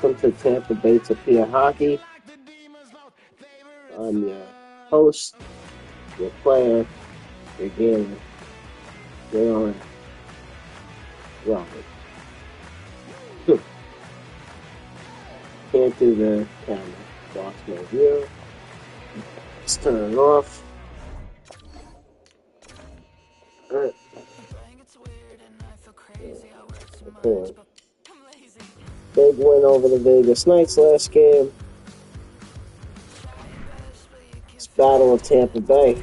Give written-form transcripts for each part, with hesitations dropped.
Welcome to Tampa Bay Tapirs Hockey. I'm your host, your player, your gamer, Leon Robert. Can't do the camera. Lost my view. Let's turn it off. Alright. Cool. Big win over the Vegas Knights last game. It's Battle of Tampa Bay.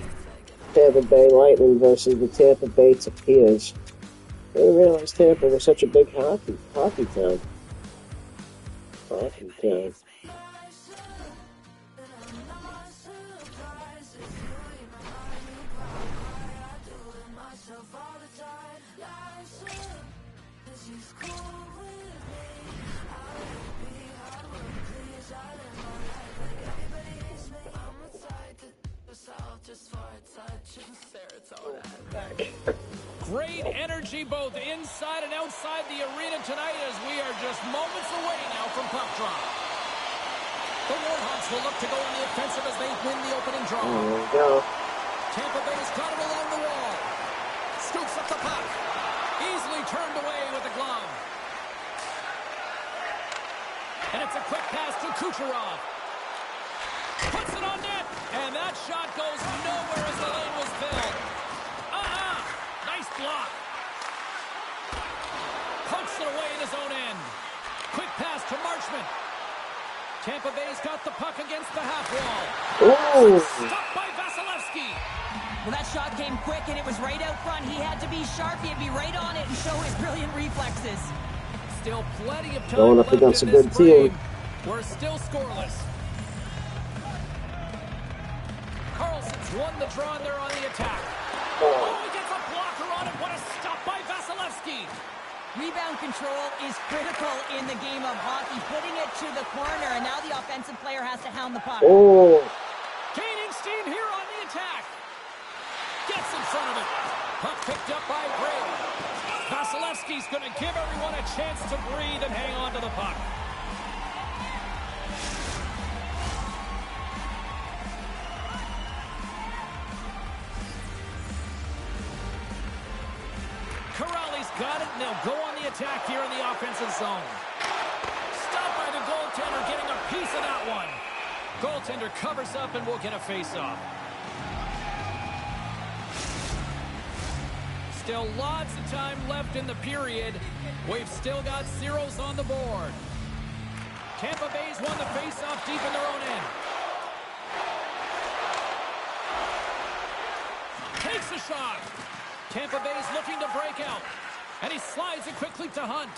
Tampa Bay Lightning versus the Tampa Bay Tapirs. I didn't realize Tampa was such a big hockey town. Hockey town. Great energy both inside and outside the arena tonight as we are just moments away now from puck drop. The Warhawks will look to go on the offensive as they win the opening draw. There we go. Tampa Bay's got it along the wall. Scoops up the puck. Easily turned away with the glove. And it's a quick pass to Kucherov. Puts it on net. And that shot goes nowhere as the lane was filled. Nice block. Pokes it away in his own end. Quick pass to Marchment. Tampa Bay's got the puck against the half wall. Ooh. Stopped by Vasilevsky. Well, that shot came quick, and it was right out front. He had to be sharp. He had to be right on it and show his brilliant reflexes. Still plenty of time Going up left against in a this good team. frame. We're still scoreless. Carlson's won the draw, and they're on the attack. Oh, he gets a blocker on it. What a stop by Vasilevsky. Rebound control is critical in the game of hockey. Putting it to the corner, and now the offensive player has to hound the puck. Oh. Gaining steam here on the attack. Gets in front of it. Puck picked up by Gray. Vasilevsky's going to give everyone a chance to breathe and hang on to the puck. Corrali's got it, and they'll go on the attack here in the offensive zone. Stopped by the goaltender, getting a piece of that one. Goaltender covers up, and we'll get a face-off. Still lots of time left in the period. We've still got zeros on the board. Tampa Bay's won the face-off deep in their own end. Takes a shot. Tampa Bay's looking to break out. And he slides it quickly to Hunt.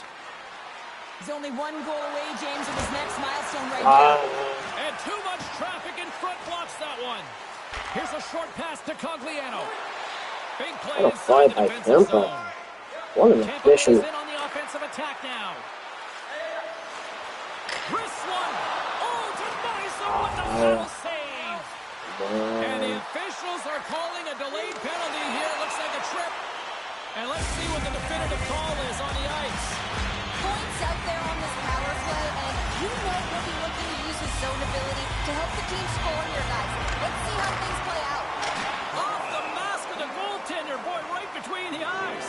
He's only one goal away, James, of his next milestone right now. And too much traffic in front blocks that one. Here's a short pass to Cogliano. Big play inside the defensive zone. What an Tampa Bay's efficient. in on the offensive attack now. Wrist one. Oh, denies him with the final save. And the officials are calling a delayed penalty here. Looks like a trip. And let's see what the definitive call is on the ice. Points out there on this power play, and you know he'll be looking to use his zone ability to help the team score here, guys. Let's see how things play out. Off the mask of the goaltender. Boy, right between the eyes.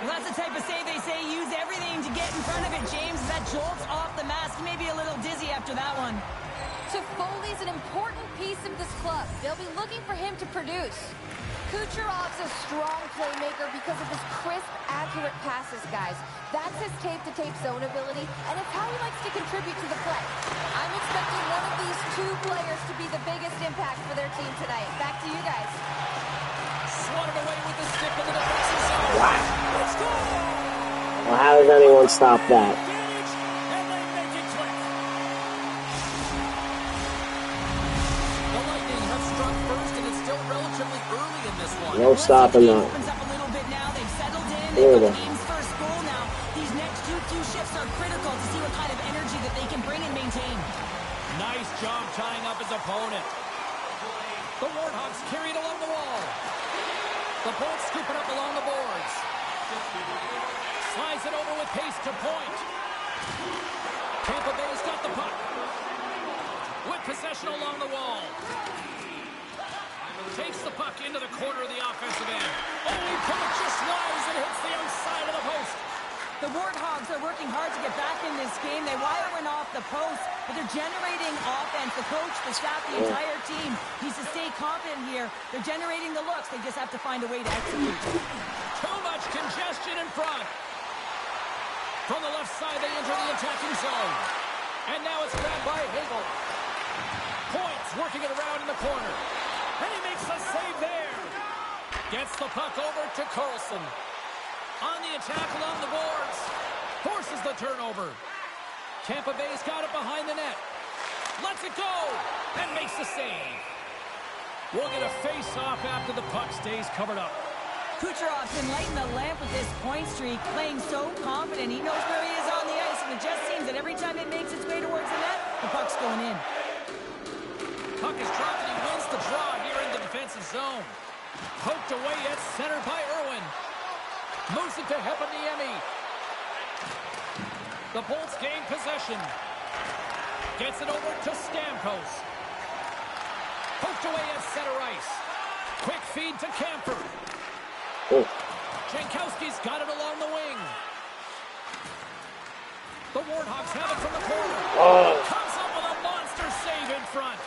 Well, that's the type of save they say use everything to get in front of it, James. That jolts off the mask. Maybe a little dizzy after that one. Toffoli's an important piece of this club. They'll be looking for him to produce. Kucherov's a strong playmaker because of his crisp, accurate passes, guys. That's his tape-to-tape zone ability, and it's how he likes to contribute to the play. I'm expecting one of these two players to be the biggest impact for their team tonight. Back to you guys. Swatted away with the stick in the defensive zone. Let's go! Well, how does anyone stop that? And they make it click. The Lightning have struck first, and it's still relatively early in this one. No stopping that. Opens up a little bit now. They've settled in. There They've we got go. the game's first goal now. These next two shifts are critical to see what kind of energy that they can bring and maintain. Nice job tying up his opponent. The Warhawks carried along the wall. The Bolts scoop it up along the boards. Slides it over with pace to point. Tampa Bay's got the puck. With possession along the wall. Takes the puck into the corner of the offensive end. Oh, he put it just wide as it hits the outside of the post. The Warthogs are working hard to get back in this game. They wire one off the post, but they're generating offense. The coach, the staff, the entire team needs to stay confident here. They're generating the looks. They just have to find a way to execute. Too much congestion in front. From the left side, they enter the attacking zone. And now it's grabbed by Hagel. Points working it around in the corner. And he makes a save there. Gets the puck over to Carlson. On the attack along the boards. Forces the turnover. Tampa Bay's got it behind the net. Lets it go. And makes the save. We'll get a face-off after the puck stays covered up. Kucherov's been lighting the lamp with this point streak, playing so confident. He knows where he is on the ice, and it just seems that every time it makes its way towards the net, the puck's going in. Puck is dropped, and he wins the draw here in the defensive zone. Poked away at center by Irwin. Moves it to Heponiemi. The Bolts gain possession. Gets it over to Stamkos. Poked away at center ice. Quick feed to Camper. Jankowski's got it along the wing. The Warthogs have it from the corner. Comes up with a monster save in front.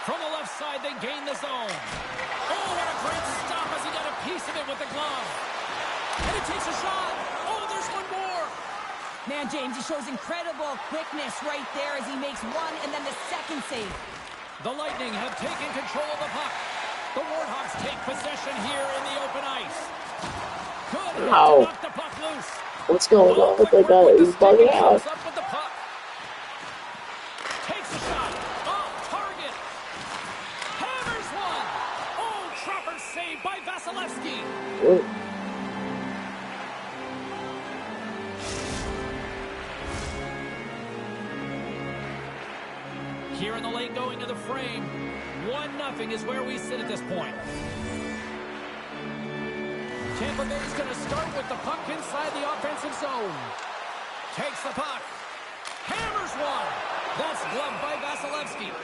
From the left side, they gain the zone. Oh, what a great stop as he got a piece of it with the glove. And he takes a shot. Oh, there's one more. Man, James, he shows incredible quickness right there as he makes one and then the second save. The Lightning have taken control of the puck. The Warthogs take possession here in the open ice. Good to knock the puck loose. What's going on with that guy? He's bugging out. Up with the puck. Takes a shot. Off target. Hammers one. Oh, Tropper saved by Vasilevsky. Here in the lane going to the frame. 1-0 is where we sit at this point. Tampa Bay's going to start with the puck inside the offensive zone. Takes the puck. Hammers one. That's gloved by Vasilevsky.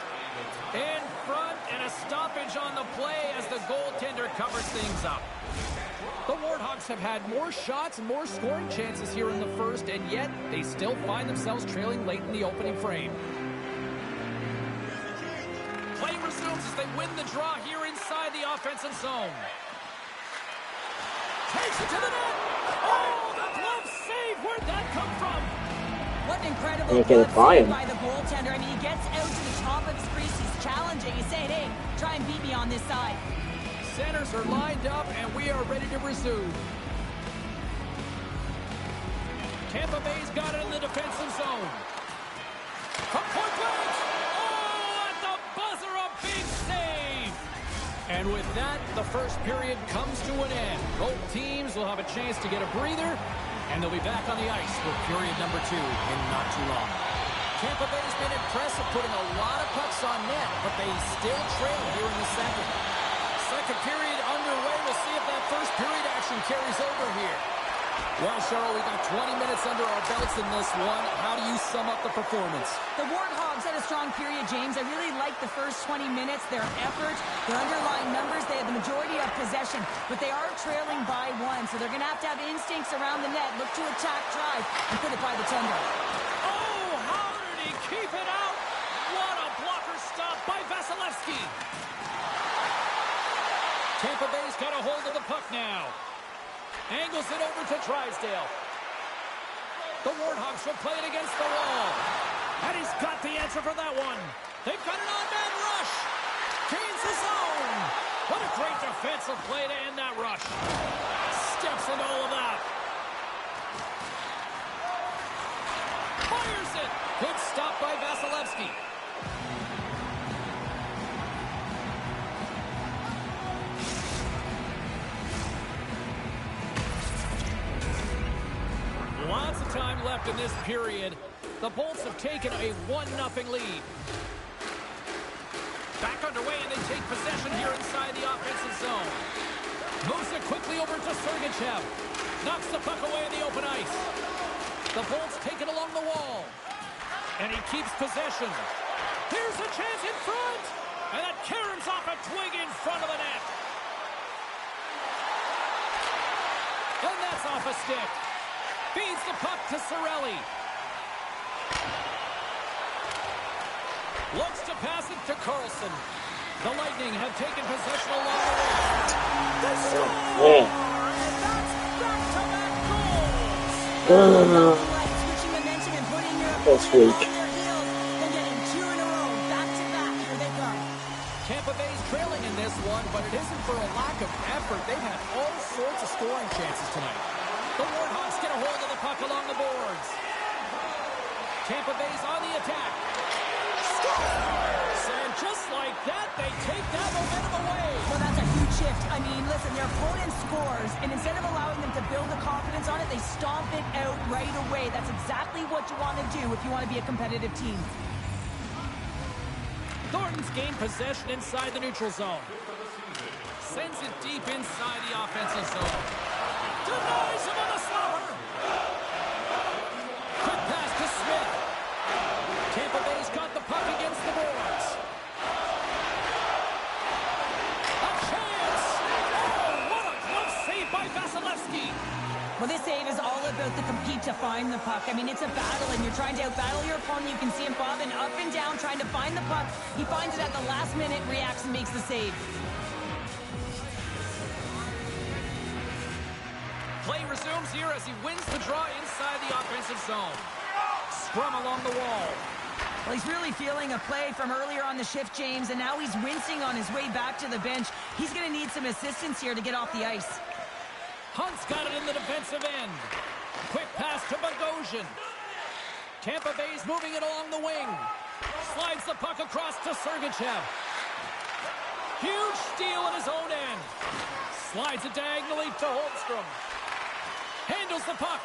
In front and a stoppage on the play as the goaltender covers things up. The Warthogs have had more shots and more scoring chances here in the first, and yet they still find themselves trailing late in the opening frame. Play resumes as they win the draw here inside the offensive zone. Takes it to the net. Oh, the glove save. Where'd that come from? What an incredible glove save by the goaltender. I mean, he gets out to the top of his crease. He's challenging. He's saying, hey, try and beat me on this side. Centers are lined up, and we are ready to resume. Tampa Bay's got it in the defensive zone. From point blank. Oh, at the buzzer, a big save. And with that, the first period comes to an end. Both teams will have a chance to get a breather, and they'll be back on the ice for period number 2 in not too long. Tampa Bay's been impressive, putting a lot of pucks on net, but they still trail here in the second. Second period underway. We'll see if that first period action carries over here. Well, Cheryl, we got 20 minutes under our belts in this one. How do you sum up the performance? The Warthogs had a strong period, James. I really liked the first 20 minutes, their effort, their underlying numbers. They had the majority of possession, but they are trailing by 1, so they're going to have instincts around the net, look to attack, drive, and put it by the tender. Oh, how did he keep it out? What a blocker stop by Vasilevsky. Tampa Bay's got a hold of the puck now. Angles it over to Drysdale. The Warthogs will play it against the wall. And he's got the answer for that one. They've got an on-man rush. Gains his own. What a great defensive play to end that rush. Steps into all of that. Fires it. Good stop by Vasilevsky. Lots of time left in this period. The Bolts have taken a 1-0 lead. Back underway, and they take possession here inside the offensive zone. Moves it quickly over to Sergachev. Knocks the puck away in the open ice. The Bolts take it along the wall. And he keeps possession. Here's a chance in front. And that caroms off a twig in front of the net. And that's off a stick. Feeds the puck to Cirelli. Looks to pass it to Carlson. The Lightning have taken possession along the way. They score! And that's back-to-back goals. Switching momentum and putting your opponent on their heels. And getting 2 in a row. Back-to-back. Here they come. Tampa Bay's trailing in this one, but it isn't for a lack of effort. They've had all sorts of scoring chances tonight. The Warhawks get a hold of the puck along the boards. Tampa Bay's on the attack. Scores! And just like that, they take that momentum away. Well, that's a huge shift. I mean, listen, their opponent scores, and instead of allowing them to build the confidence on it, they stomp it out right away. That's exactly what you want to do if you want to be a competitive team. Thornton's gained possession inside the neutral zone. Sends it deep inside the offensive zone. Denies him on the slapper. Quick pass to Smith. Tampa Bay's got the puck against the boards. A chance! Oh, what a glove save by Vasilevsky. Well, this save is all about the compete to find the puck. I mean, it's a battle, and you're trying to out-battle your opponent. You can see him bobbing up and down, trying to find the puck. He finds it at the last minute, reacts, and makes the save. Play resumes here as he wins the draw inside the offensive zone. Scrum along the wall. Well, he's really feeling a play from earlier on the shift, James, and now he's wincing on his way back to the bench. He's going to need some assistance here to get off the ice. Hunt's got it in the defensive end. Quick pass to Bogosian. Tampa Bay's moving it along the wing. Slides the puck across to Sergachev. Huge steal in his own end. Slides it diagonally to Holmstrom. Handles the puck.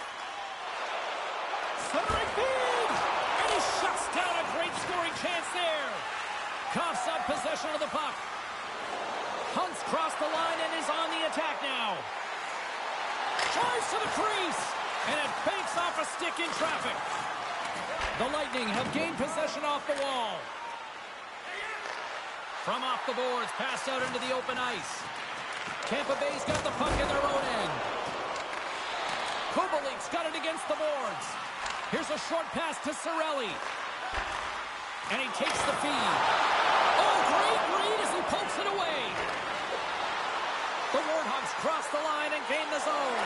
Centering feed. And he shuts down a great scoring chance there. Coughs up possession of the puck. Hunt's crossed the line and is on the attack now. Tries to the crease. And it banks off a stick in traffic. The Lightning have gained possession off the wall. From off the boards, passed out into the open ice. Tampa Bay's got the puck in their own end. Kubelik's got it against the boards. Here's a short pass to Cirelli. And he takes the feed. Oh, great read as he pokes it away. The Warhawks cross the line and gain the zone.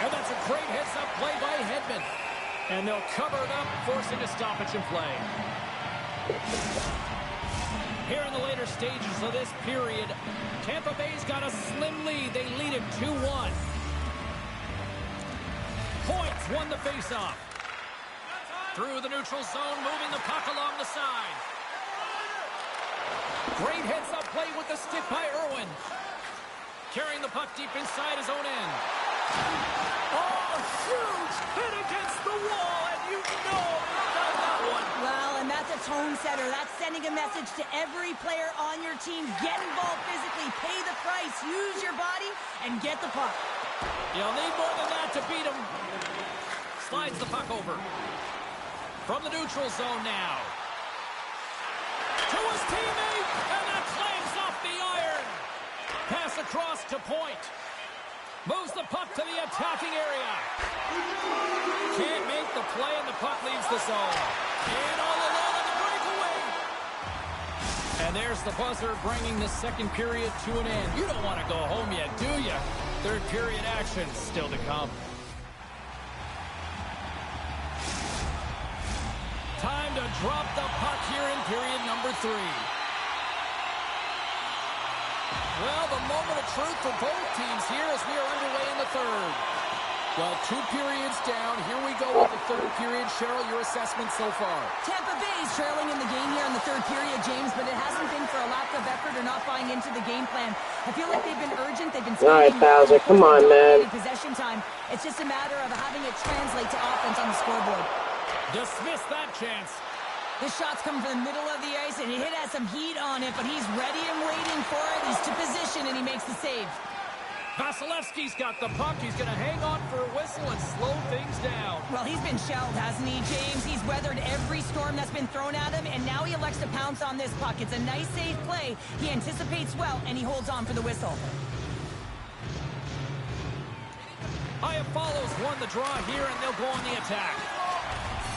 And that's a great heads-up play by Hedman. And they'll cover it up, forcing a stoppage in play. Here in the later stages of this period, Tampa Bay's got a slim lead. They lead it 2-1. Points won the faceoff. Through the neutral zone, moving the puck along the side. Great heads-up play with the stick by Irwin. Carrying the puck deep inside his own end. Oh, a huge hit against the wall, and you know they've done that one. Well, and that's a tone setter. That's sending a message to every player on your team. Get involved physically, pay the price, use your body, and get the puck. You'll need more than that to beat him. Slides the puck over. From the neutral zone now. To his teammate, and that clangs off the iron. Pass across to Point. Moves the puck to the attacking area. Can't make the play, and the puck leaves the zone. And all alone on the breakaway. And there's the buzzer, bringing the second period to an end. You don't want to go home yet, do you? Third period action still to come. Time to drop the puck here in period number 3. Well, the moment of truth for both teams here as we are underway in the third. Well, 2 periods down. Here we go with the third period. Cheryl, your assessment so far? Tampa Bay's trailing in the game here in the third period, James, but it hasn't been for a lack of effort or not buying into the game plan. I feel like they've been urgent. They've been all right, Bowser, come on, man. Possession time. It's just a matter of having it translate to offense on the scoreboard. Dismiss that chance. This shot's coming from the middle of the ice, and he has some heat on it, but he's ready and waiting for it. He's to position, and he makes the save. Vasilevsky's got the puck. He's going to hang on for a whistle and slow things down. Well, he's been shelled, hasn't he, James? He's weathered every storm that's been thrown at him, and now he elects to pounce on this puck. It's a nice, safe play. He anticipates well, and he holds on for the whistle. Follows won the draw here, and they'll go on the attack.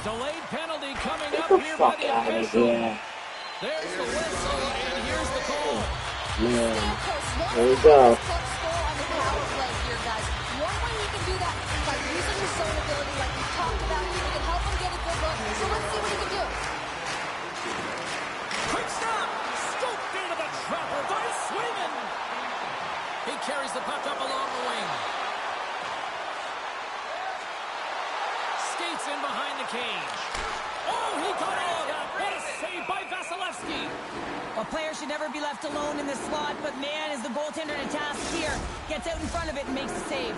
Delayed penalty coming up here by the official. There's the whistle, and here's the call. Man, there we go. On the power play here, guys. One way he can do that is by using his zone ability like we talked about. He can help him get a good look. So let's see what he can do. Quick stop! Scooped into the trapper by Swayman. He carries the puck up along the wing. Skates in behind the cage. Oh, he got out! What a save by Vasilevsky! A player should never be left alone in the slot, but man, is the goaltender to task here. Gets out in front of it and makes the save.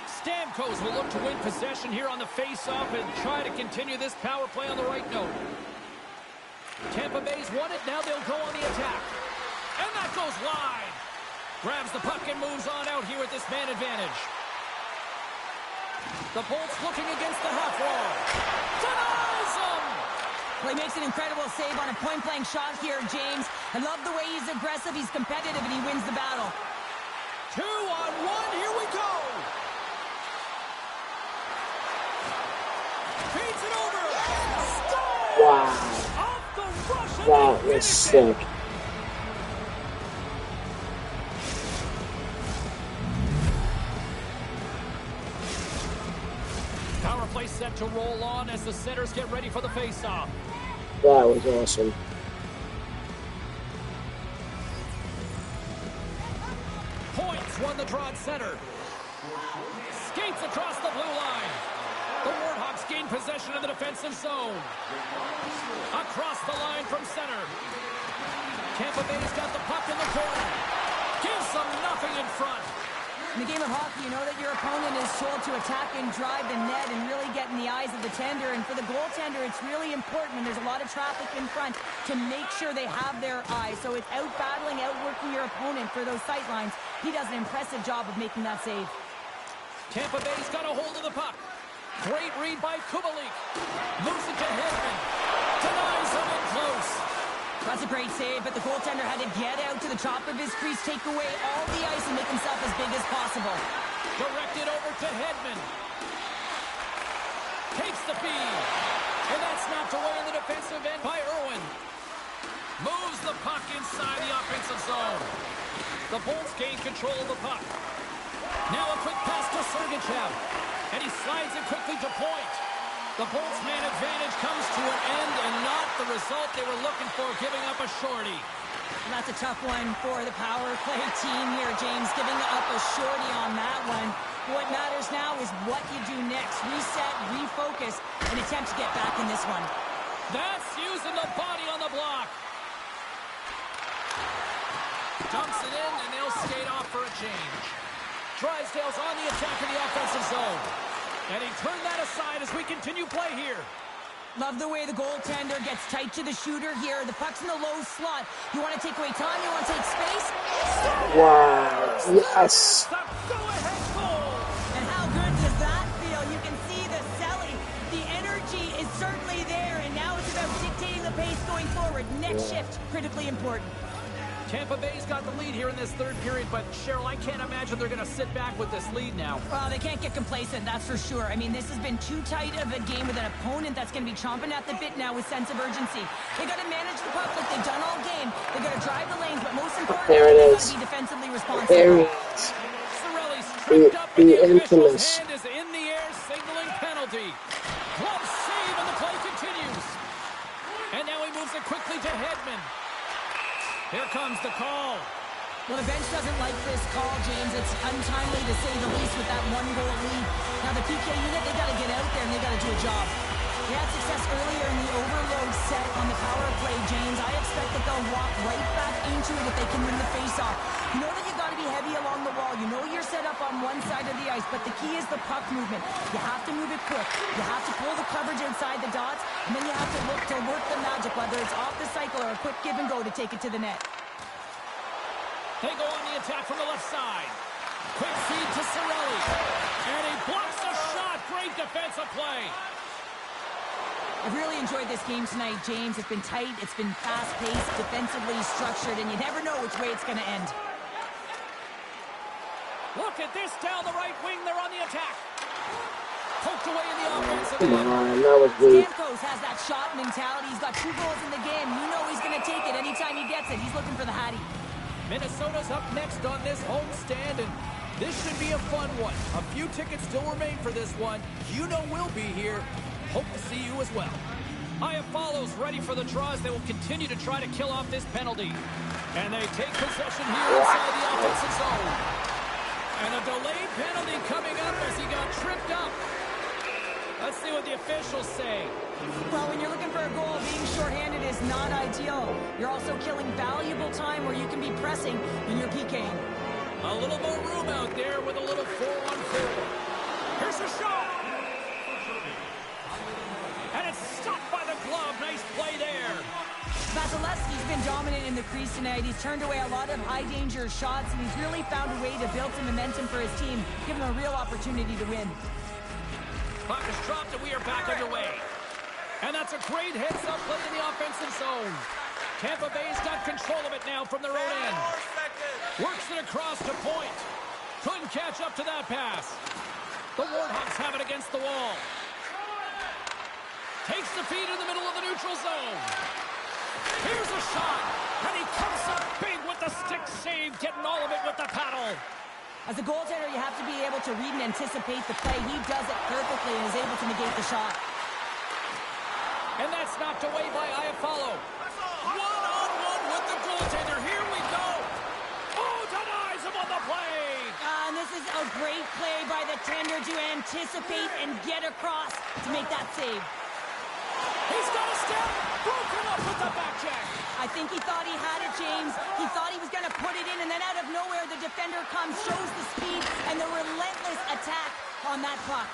Stamkos will look to win possession here on the face-off and try to continue this power play on the right note. Tampa Bay's won it. Now they'll go on the attack. And that goes wide. Grabs the puck and moves on out here with this man advantage. The Bolts looking against the half wall. Denies him! Well, he makes an incredible save on a point-blank shot here, James. I love the way he's aggressive, he's competitive, and he wins the battle. 2-on-1, here we go! Feeds it over! Score! Wow. Off the rush, and That they was finish it. sick. Power play set to roll on as the centers get ready for the face-off. That was awesome. Points won the draw at center. Skates across the blue line. The Warhawks gain possession of the defensive zone. Across the line from center. Tampa Bay's got the puck in the corner. Gives them nothing in front. In the game of hockey, you know that your opponent is told to attack and drive the net and really get in the eyes of the tender. And for the goaltender, it's really important when there's a lot of traffic in front to make sure they have their eyes. So it's out-battling, outworking your opponent for those sight lines. He does an impressive job of making that save. Tampa Bay's got a hold of the puck. Great read by Kubalik. Moves it to Hedman. Denies him in close. That's a great save, but the goaltender had to get out to the top of his crease, take away all the ice, and make himself as big as possible. Directed over to Hedman. Takes the feed. And that's knocked away in the defensive end by Irwin. Moves the puck inside the offensive zone. The Bolts gain control of the puck. Now a quick pass to Sergachev. And he slides it quickly to point. The Bolts man advantage comes to an end and not the result they were looking for, giving up a shorty. And that's a tough one for the power play team here, James, giving up a shorty on that one. What matters now is what you do next. Reset, refocus, and attempt to get back in this one. That's using the body on the block. Dumps it in, and they'll skate off for a change. Drysdale's on the attack in the offensive zone. And he turned that aside as we continue play here. Love the way the goaltender gets tight to the shooter here. The puck's in the low slot. You want to take away time? You want to take space? Wow. Yes. The go-ahead goal. And how good does that feel? You can see the selling. The energy is certainly there, and now it's about dictating the pace going forward. Next shift, critically important. Tampa Bay's got the lead here in this third period, but Cheryl, I can't imagine they're going to sit back with this lead now. Well, they can't get complacent, that's for sure. I mean, this has been too tight of a game with an opponent that's going to be chomping at the bit now with sense of urgency. They got to manage the puck like they've done all game. They got to drive the lanes, but most importantly, they got to be defensively responsible. There it is. Sorelli's tripped up, and the official's hand is in the air, signaling penalty. Glove save, and the play continues. And now he moves it quickly to Hedman. Here comes the call. Well, the bench doesn't like this call, James. It's untimely to say the least with that one-goal lead. Now, the PK unit, they got to get out there and they got to do a job. They had success earlier in the overload set on the power play, James. I expect that they'll walk right back into it if they can win the faceoff. You know that you got to be heavy along the wall. You know you're set up on one side of the ice, but the key is the puck movement. You have to move it quick. You have to pull the coverage inside the dots, and then you have to look to work the magic, whether it's off the cycle or a quick give and go to take it to the net. They go on the attack from the left side. Quick feed to Cirelli. And he blocks a shot. Great defensive play. I've really enjoyed this game tonight, James. It's been tight, it's been fast-paced, defensively structured, and you never know which way it's going to end. Look at this down the right wing. They're on the attack. Poked away in the offensive Come end. on, that was weak. Stamkos has that shot mentality. He's got 2 goals in the game. You know he's going to take it anytime he gets it. He's looking for the Hattie. Minnesota's up next on this homestand, and this should be a fun one. A few tickets still remain for this one. You know we'll be here. Hope to see you as well. Iafallo's ready for the draw as they will continue to try to kill off this penalty. And they take possession here inside the offensive zone. And a delayed penalty coming up as he got tripped up. Let's see what the officials say. Well, when you're looking for a goal, being shorthanded is not ideal. You're also killing valuable time where you can be pressing when you're PKing. A little more room out there with a little 4-on-4. Here's a shot. And it's stopped by the glove. Nice play there. Vasilevsky's been dominant in the crease tonight. He's turned away a lot of high-danger shots, and he's really found a way to build some momentum for his team, giving them a real opportunity to win. Puck is dropped, and we are back underway. And that's a great heads-up play in the offensive zone. Tampa Bay's got control of it now from their own end. Works it across to point. Couldn't catch up to that pass. The Warhawks have it against the wall. Takes the feed in the middle of the neutral zone. Here's a shot. And he comes up big with the stick save, getting all of it with the paddle. As a goaltender, you have to be able to read and anticipate the play. He does it perfectly and is able to negate the shot. And that's knocked away by Iafallo. One-on-one with the goaltender. Here we go. Oh, denies him on the play. And this is a great play by the tender to anticipate and get across to make that save. He's got a step. Broken up with the back check. I think he thought he had it, James. He thought he was going to put it in, and then out of nowhere, the defender comes, shows the speed, and the relentless attack on that puck.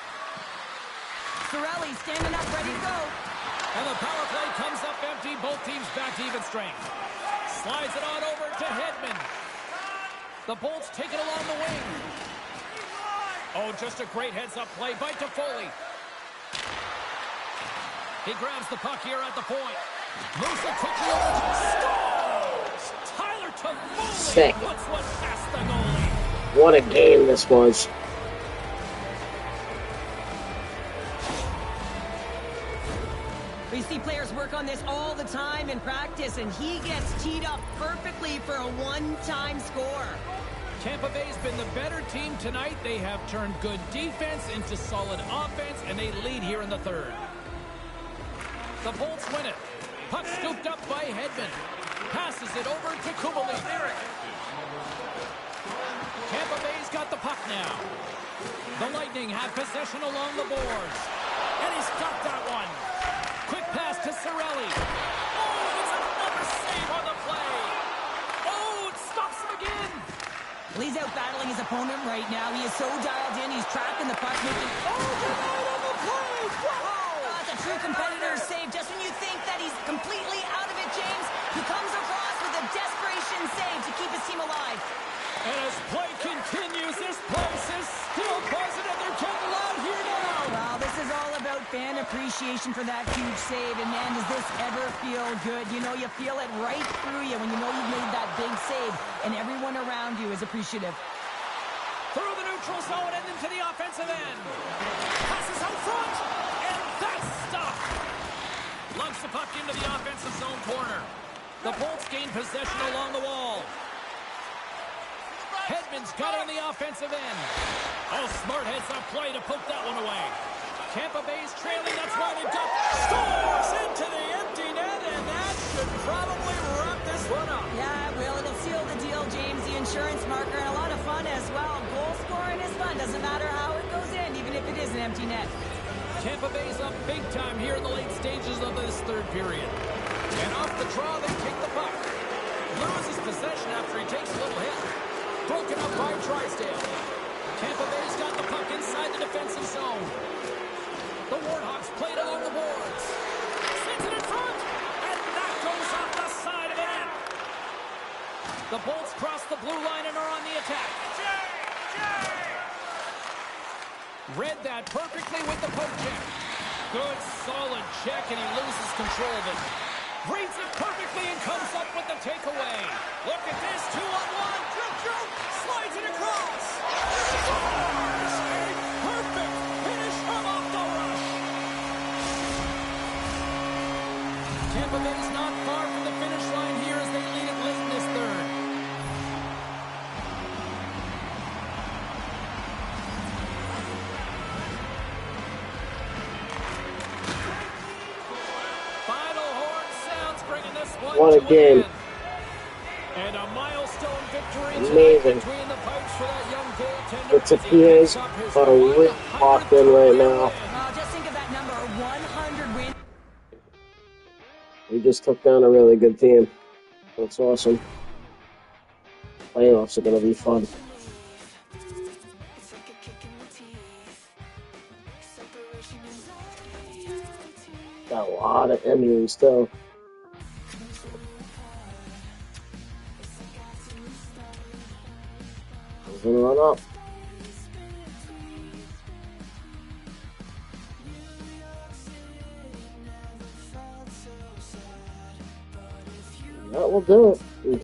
Cirelli standing up, ready to go. And the power play comes up empty. Both teams back to even strength. Slides it on over to Hedman. The Bolts take it along the wing. Oh, just a great heads-up play by Toffoli. He grabs the puck here at the point. Moves it quickly over to scores! Tyler Toffoli Sick. puts one past the goalie. What a game this was. We see players work on this all the time in practice, and he gets teed up perfectly for a one-time score. Tampa Bay's been the better team tonight. They have turned good defense into solid offense, and they lead here in the third. The Bolts win it. Puck scooped up by Hedman. Passes it over to Kubalik. Tampa Bay's got the puck now. The Lightning have possession along the boards. And he's got that one. Quick pass to Cirelli. Oh, it's another save on the play. Oh, it stops him again. Well, he's out battling his opponent right now. He is so dialed in. He's tracking the puck, making... Oh, denied on the play. Wow. That's a true competitor's save. Just when you think that he's completely out of it, James, he comes across with a desperation save to keep his team alive. And as play continues, this place is still positive. They're getting loud here now. Well, this is all about fan appreciation for that huge save. And, man, does this ever feel good? You know, you feel it right through you when you know you've made that big save, and everyone around you is appreciative. Through the neutral zone and into the offensive end. Passes out front, and that's stopped. Lugs the puck into the offensive zone corner. The Bolts gain possession along the wall. Hedman's got it on the offensive end. Oh, smart heads-up play to poke that one away. Tampa Bay's trailing, that's why they've got scores into the empty net, and that should probably wrap this one up. Yeah, it will. It'll seal the deal, James. The insurance marker, and a lot of fun as well. Goal scoring is fun. Doesn't matter how it goes in, even if it is an empty net. Tampa Bay's up big time here in the late stages of this third period. And off the draw, they take the puck. Loses possession after he takes a little hit. Broken up by Drysdale. Tampa Bay's got the puck inside the defensive zone. The Warhawks played along the boards. Sends it in front, and that goes off the side of the net. The Bolts cross the blue line and are on the attack. Read that perfectly with the poke check. Good, solid check, and he loses control of it. Reads it perfectly and comes up with the takeaway. Look at this, 2-on-1. Slides it across. Scores! A perfect finish from off the rush. Tampa Bay's not far from the finish line here as they lead it late in this third. Final horn sounds, bringing this one What a to game. an end. And a milestone victory Amazing. between the pipes for that young goaltender. The Tapirs are really locked in right now. Just think of that number, 100 wins. We just took down a really good team. That's awesome. Playoffs are going to be fun. Got a lot of Emmys, too. Moving on up. That will do it.